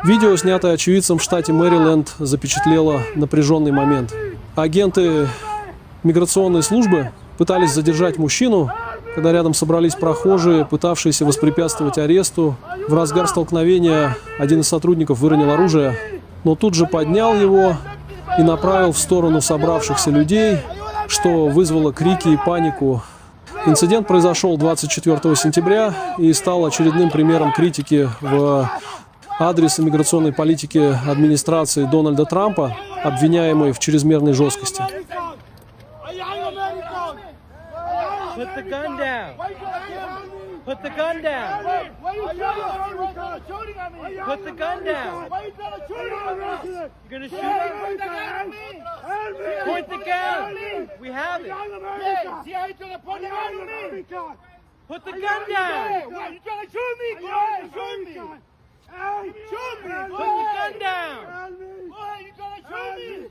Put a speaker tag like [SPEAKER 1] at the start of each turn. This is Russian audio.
[SPEAKER 1] Видео, снятое очевидцем в штате Мэриленд, запечатлело напряженный момент. Агенты миграционной службы пытались задержать мужчину, когда рядом собрались прохожие, пытавшиеся воспрепятствовать аресту. В разгар столкновения один из сотрудников выронил оружие, но тут же поднял его и направил в сторону собравшихся людей, что вызвало крики и панику. Инцидент произошел 24 сентября и стал очередным примером критики в адрес иммиграционной политики администрации Дональда Трампа, обвиняемой в чрезмерной жесткости.
[SPEAKER 2] Put the gun down. Put the gun down. Put the gun down. You're gonna shoot me? Point the gun. We have it. Put the gun down.
[SPEAKER 3] You're trying to shoot me? Shoot me. Shoot me.
[SPEAKER 2] Put the gun down.
[SPEAKER 3] Boy, you trying to shoot me?